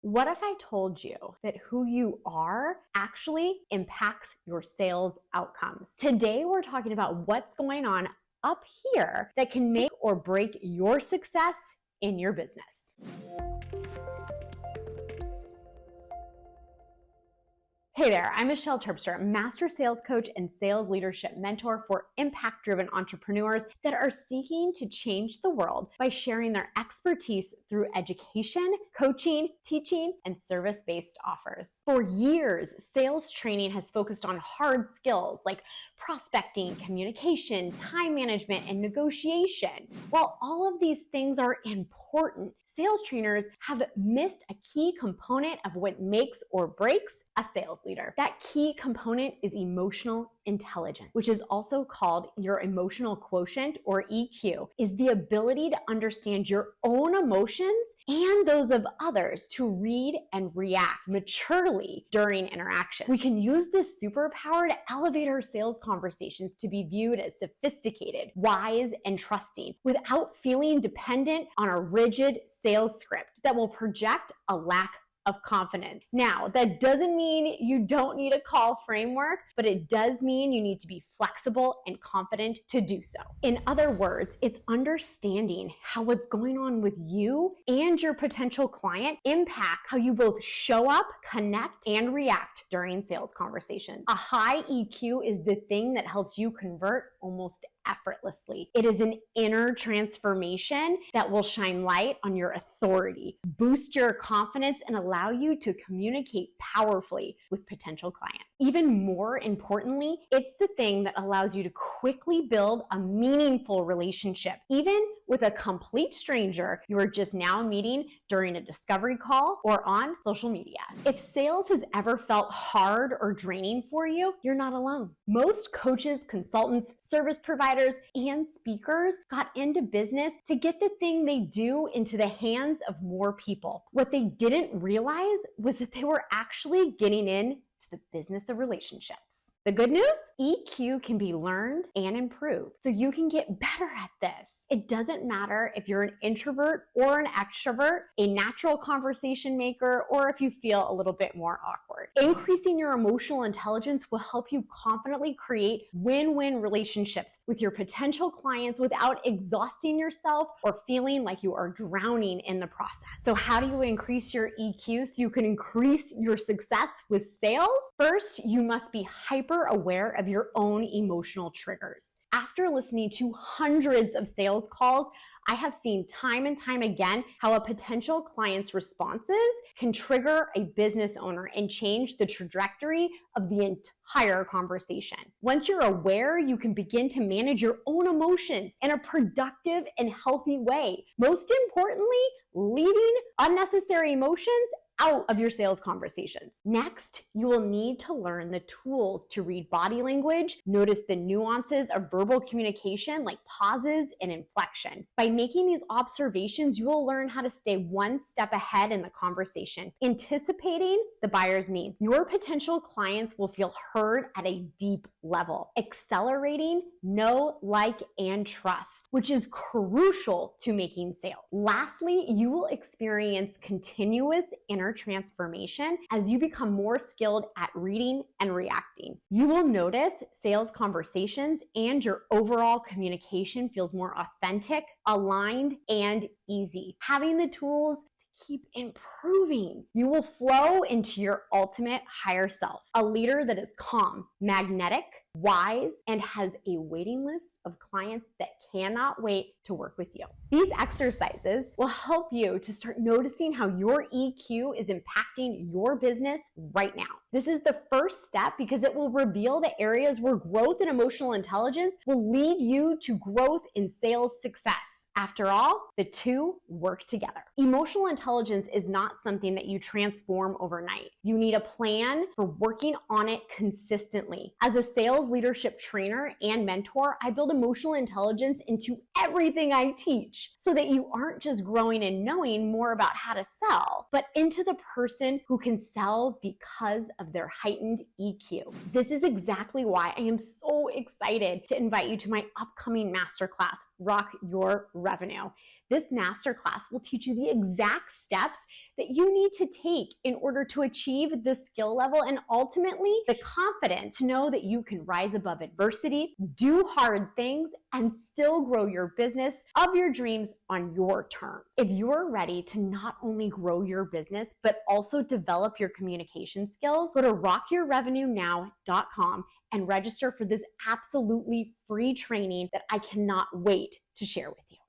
What if I told you that who you are actually impacts your sales outcomes? Today, we're talking about what's going on up here that can make or break your success in your business. Hey there, I'm Michelle Terpster, master sales coach and sales leadership mentor for impact-driven entrepreneurs that are seeking to change the world by sharing their expertise through education, coaching, teaching, and service-based offers. For years, sales training has focused on hard skills like prospecting, communication, time management, and negotiation. While all of these things are important, sales trainers have missed a key component of what makes or breaks a sales leader. That key component is emotional intelligence, which is also called your emotional quotient, or EQ, is the ability to understand your own emotions and those of others to read and react maturely during interaction. We can use this superpower to elevate our sales conversations to be viewed as sophisticated, wise, and trusting without feeling dependent on a rigid sales script that will project a lack of confidence. Now, that doesn't mean you don't need a call framework, but it does mean you need to be flexible and confident to do so. In other words, it's understanding how what's going on with you and your potential client impacts how you both show up, connect, and react during sales conversations. A high EQ is the thing that helps you convert almost effortlessly. It is an inner transformation that will shine light on your authority, boost your confidence, and allow you to communicate powerfully with potential clients. Even more importantly, it's the thing that allows you to quickly build a meaningful relationship, even with a complete stranger you are just now meeting during a discovery call or on social media. If sales has ever felt hard or draining for you, you're not alone. Most coaches, consultants, service providers, and speakers got into business to get the thing they do into the hands of more people. What they didn't realize was that they were actually getting into the business of relationships. The good news? EQ can be learned and improved, so you can get better at this. It doesn't matter if you're an introvert or an extrovert, a natural conversation maker, or if you feel a little bit more awkward. Increasing your emotional intelligence will help you confidently create win-win relationships with your potential clients without exhausting yourself or feeling like you are drowning in the process. So how do you increase your EQ so you can increase your success with sales? First, you must be hyper aware of your own emotional triggers. After listening to hundreds of sales calls, I have seen time and time again how a potential client's responses can trigger a business owner and change the trajectory of the entire conversation. Once you're aware, you can begin to manage your own emotions in a productive and healthy way. Most importantly, leaving unnecessary emotions out of your sales conversations. Next, you will need to learn the tools to read body language, notice the nuances of verbal communication like pauses and inflection. By making these observations, you will learn how to stay one step ahead in the conversation, anticipating the buyer's needs. Your potential clients will feel heard at a deep level, accelerating know, like, and trust, which is crucial to making sales. Lastly, you will experience continuous inner transformation as you become more skilled at reading and reacting. You will notice sales conversations and your overall communication feels more authentic, aligned, and easy. Having the tools to keep improving, you will flow into your ultimate higher self, a leader that is calm, magnetic, wise, and has a waiting list of clients that cannot wait to work with you. These exercises will help you to start noticing how your EQ is impacting your business right now. This is the first step because it will reveal the areas where growth and emotional intelligence will lead you to growth in sales success. After all, the two work together. Emotional intelligence is not something that you transform overnight. You need a plan for working on it consistently. As a sales leadership trainer and mentor, I build emotional intelligence into everything I teach so that you aren't just growing and knowing more about how to sell, but into the person who can sell because of their heightened EQ. This is exactly why I am so excited to invite you to my upcoming masterclass, Rock Your Revenue. This masterclass will teach you the exact steps that you need to take in order to achieve this skill level and ultimately the confidence to know that you can rise above adversity, do hard things, and still grow your business of your dreams on your terms. If you're ready to not only grow your business, but also develop your communication skills, go to rockyourrevenuenow.com and register for this absolutely free training that I cannot wait to share with you.